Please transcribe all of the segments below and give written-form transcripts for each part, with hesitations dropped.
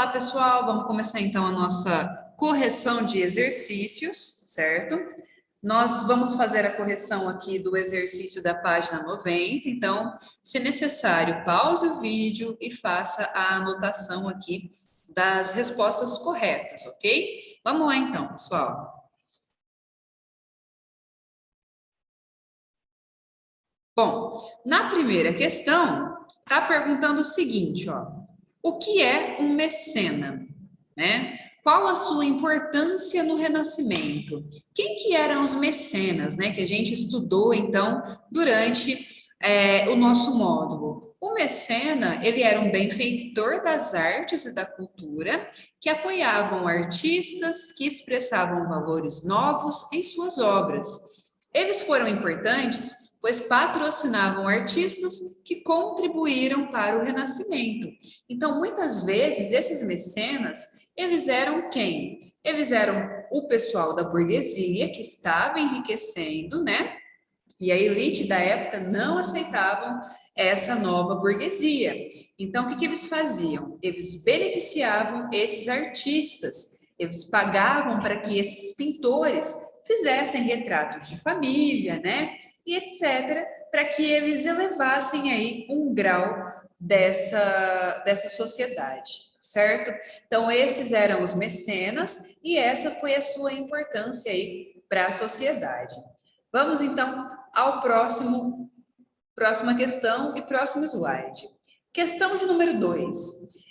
Olá, pessoal! Vamos começar então a nossa correção de exercícios, certo? Nós vamos fazer a correção aqui do exercício da página 90, então, se necessário, pause o vídeo e faça a anotação aqui das respostas corretas, ok? Vamos lá então, pessoal. Bom, na primeira questão, está perguntando o seguinte, ó. O que é um mecena, né? Qual a sua importância no Renascimento? Quem que eram os mecenas, né? Que a gente estudou, então, durante o nosso módulo. O mecena, ele era um benfeitor das artes e da cultura, que apoiavam artistas que expressavam valores novos em suas obras. Eles foram importantes, pois patrocinavam artistas que contribuíram para o Renascimento. Então, muitas vezes, esses mecenas, eles eram quem? Eles eram o pessoal da burguesia que estava enriquecendo, né? E a elite da época não aceitavam essa nova burguesia. Então, o que eles faziam? Eles beneficiavam esses artistas, eles pagavam para que esses pintores fizessem retratos de família, né? E etc., para que eles elevassem aí um grau dessa sociedade, certo? Então, esses eram os mecenas e essa foi a sua importância aí para a sociedade. Vamos, então, ao próxima questão e próximo slide. Questão de número 2.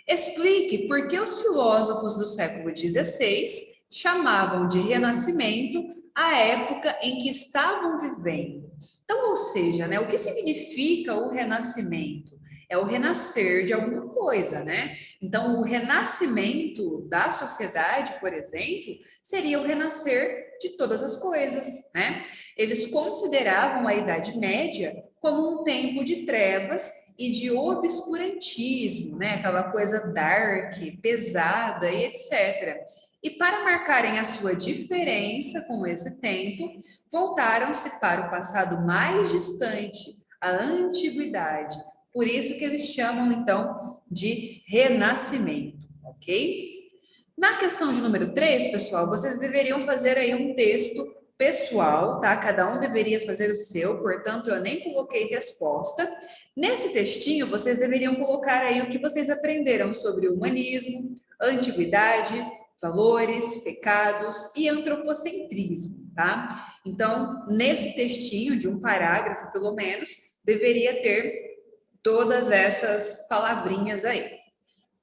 Explique por que os filósofos do século XVI chamavam de renascimento a época em que estavam vivendo. Então, ou seja, né, o que significa o renascimento? É o renascer de alguma coisa, né? Então, o renascimento da sociedade, por exemplo, seria o renascer de todas as coisas, né? Eles consideravam a Idade Média como um tempo de trevas e de obscurantismo, né? Aquela coisa dark, pesada e etc. E para marcarem a sua diferença com esse tempo, voltaram-se para o passado mais distante, a antiguidade. Por isso que eles chamam, então, de renascimento, ok? Na questão de número 3, pessoal, vocês deveriam fazer aí um texto pessoal, tá? Cada um deveria fazer o seu, portanto, eu nem coloquei resposta. Nesse textinho, vocês deveriam colocar aí o que vocês aprenderam sobre o humanismo, antiguidade, valores, pecados e antropocentrismo, tá? Então, nesse textinho de um parágrafo, pelo menos, deveria ter todas essas palavrinhas aí.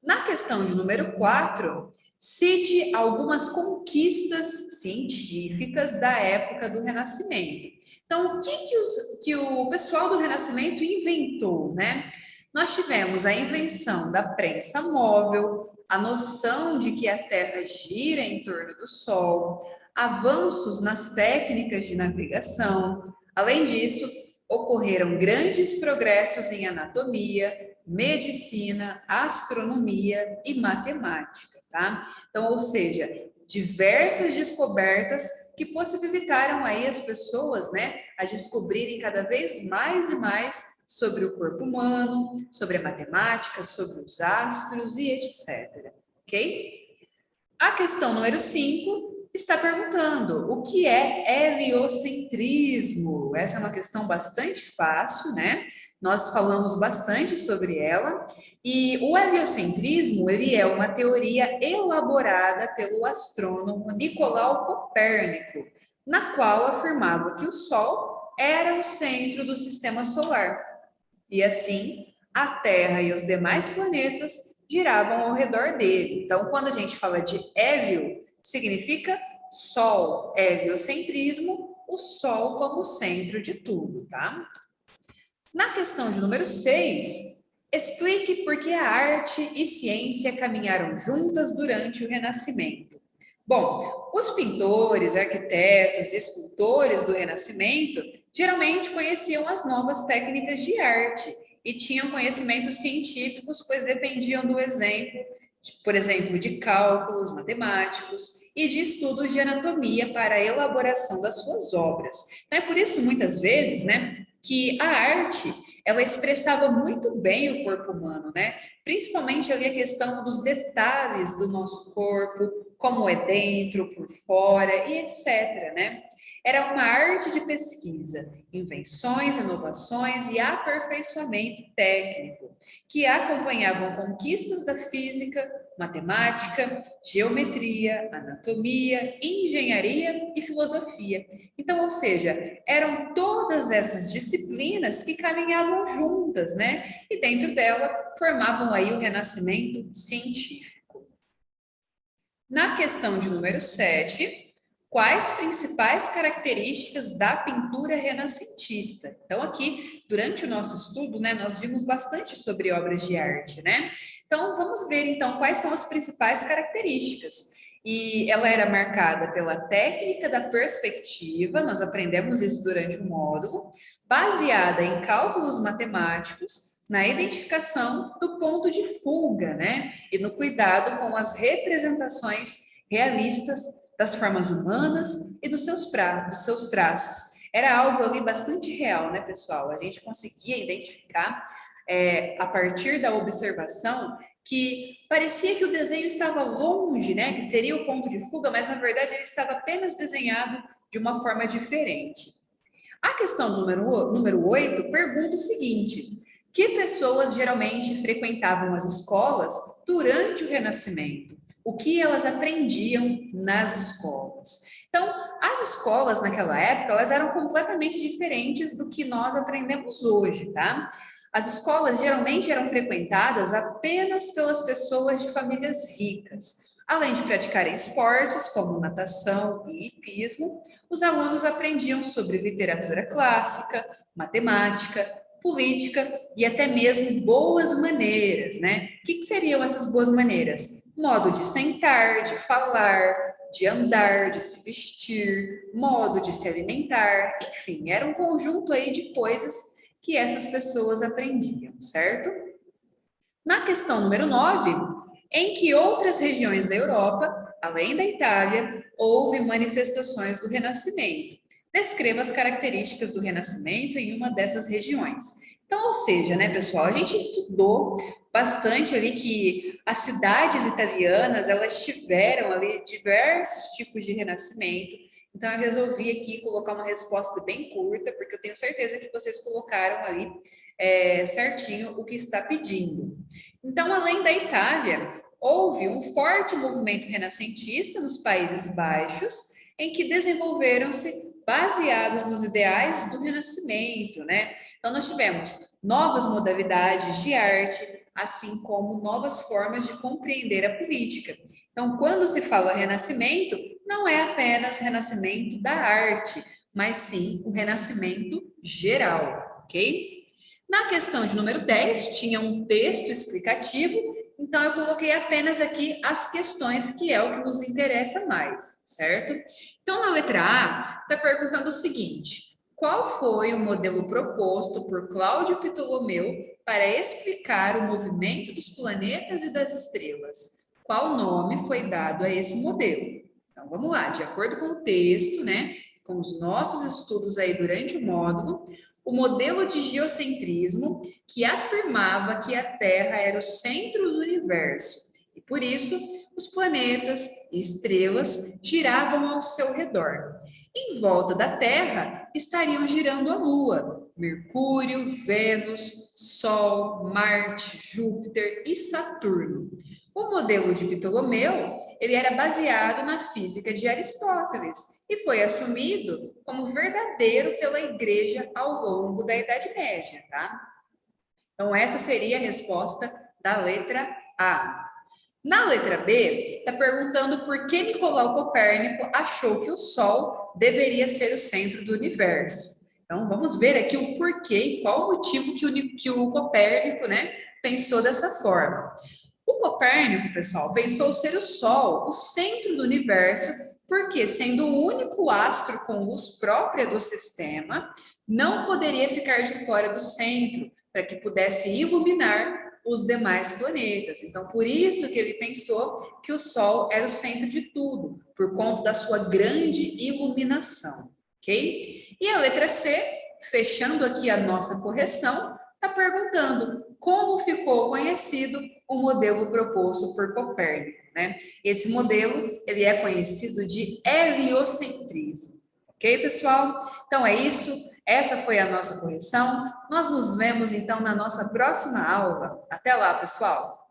Na questão de número 4, cite algumas conquistas científicas da época do Renascimento. Então, o que o pessoal do Renascimento inventou, né? Nós tivemos a invenção da prensa móvel, a noção de que a Terra gira em torno do Sol, avanços nas técnicas de navegação. Além disso, ocorreram grandes progressos em anatomia, medicina, astronomia e matemática, tá? Então, ou seja, diversas descobertas que possibilitaram aí as pessoas, né, a descobrirem cada vez mais e mais sobre o corpo humano, sobre a matemática, sobre os astros e etc, ok? A questão número 5 está perguntando o que é heliocentrismo? Essa é uma questão bastante fácil, né? Nós falamos bastante sobre ela. E o heliocentrismo, ele é uma teoria elaborada pelo astrônomo Nicolau Copérnico, na qual afirmava que o Sol era o centro do sistema solar. E assim, a Terra e os demais planetas giravam ao redor dele. Então, quando a gente fala de hélio, significa Sol, heliocentrismo, o Sol como centro de tudo, tá? Na questão de número 6, explique por que a arte e ciência caminharam juntas durante o Renascimento. Bom, os pintores, arquitetos e escultores do Renascimento geralmente conheciam as novas técnicas de arte e tinham conhecimentos científicos, pois dependiam do exemplo, por exemplo, de cálculos matemáticos e de estudos de anatomia para a elaboração das suas obras. É por isso, muitas vezes, né, que a arte ela expressava muito bem o corpo humano, né? Principalmente ali a questão dos detalhes do nosso corpo, como é dentro, por fora e etc, né? Era uma arte de pesquisa, invenções, inovações e aperfeiçoamento técnico, que acompanhavam conquistas da física, matemática, geometria, anatomia, engenharia e filosofia. Então, ou seja, eram todas essas disciplinas que caminhavam juntas, né? E dentro dela formavam aí o renascimento científico. Na questão de número 7, quais principais características da pintura renascentista? Então, aqui, durante o nosso estudo, né, nós vimos bastante sobre obras de arte, né? Então, vamos ver, então, quais são as principais características. E ela era marcada pela técnica da perspectiva, nós aprendemos isso durante o módulo, baseada em cálculos matemáticos, na identificação do ponto de fuga, né? E no cuidado com as representações realistas das formas humanas e dos seus traços. Era algo ali bastante real, né, pessoal? A gente conseguia identificar, a partir da observação, que parecia que o desenho estava longe, né, que seria o ponto de fuga, mas na verdade ele estava apenas desenhado de uma forma diferente. A questão número 8 pergunta o seguinte: que pessoas geralmente frequentavam as escolas durante o Renascimento? O que elas aprendiam nas escolas? Então, as escolas naquela época, elas eram completamente diferentes do que nós aprendemos hoje, tá? As escolas geralmente eram frequentadas apenas pelas pessoas de famílias ricas. Além de praticarem esportes como natação e hipismo, os alunos aprendiam sobre literatura clássica, matemática, política e até mesmo boas maneiras, né? O que seriam essas boas maneiras? Modo de sentar, de falar, de andar, de se vestir, modo de se alimentar, enfim, era um conjunto aí de coisas que essas pessoas aprendiam, certo? Na questão número 9, em que outras regiões da Europa, além da Itália, houve manifestações do Renascimento? Descreva as características do Renascimento em uma dessas regiões. Então, ou seja, né, pessoal, a gente estudou bastante ali que as cidades italianas, elas tiveram ali diversos tipos de renascimento. Então, eu resolvi aqui colocar uma resposta bem curta, porque eu tenho certeza que vocês colocaram ali certinho o que está pedindo. Então, além da Itália, houve um forte movimento renascentista nos Países Baixos, em que desenvolveram-se baseados nos ideais do Renascimento, né? Então, nós tivemos novas modalidades de arte, assim como novas formas de compreender a política. Então, quando se fala Renascimento, não é apenas renascimento da arte, mas sim o renascimento geral, ok? Na questão de número 10, tinha um texto explicativo, então eu coloquei apenas aqui as questões, que é o que nos interessa mais, certo? Então, na letra A, está perguntando o seguinte: qual foi o modelo proposto por Cláudio Ptolomeu para explicar o movimento dos planetas e das estrelas? Qual nome foi dado a esse modelo? Então, vamos lá, de acordo com o texto, né, com os nossos estudos aí durante o módulo, o modelo de geocentrismo que afirmava que a Terra era o centro do universo e, por isso, os planetas e estrelas giravam ao seu redor. Em volta da Terra estariam girando a Lua, Mercúrio, Vênus, Sol, Marte, Júpiter e Saturno. O modelo de Ptolomeu, ele era baseado na física de Aristóteles e foi assumido como verdadeiro pela Igreja ao longo da Idade Média, tá? Então, essa seria a resposta da letra A. Na letra B, está perguntando por que Nicolau Copérnico achou que o Sol deveria ser o centro do universo. Então, vamos ver aqui o porquê e qual o motivo que o Copérnico, né, pensou dessa forma. O Copérnico, pessoal, pensou ser o Sol o centro do universo, porque, sendo o único astro com luz própria do sistema, não poderia ficar de fora do centro, para que pudesse iluminar os demais planetas. Então, por isso que ele pensou que o Sol era o centro de tudo, por conta da sua grande iluminação, ok? E a letra C, fechando aqui a nossa correção, está perguntando como ficou conhecido o modelo proposto por Copérnico, né? Esse modelo, ele é conhecido de heliocentrismo. Ok, pessoal? Então é isso. Essa foi a nossa correção. Nós nos vemos então na nossa próxima aula. Até lá, pessoal!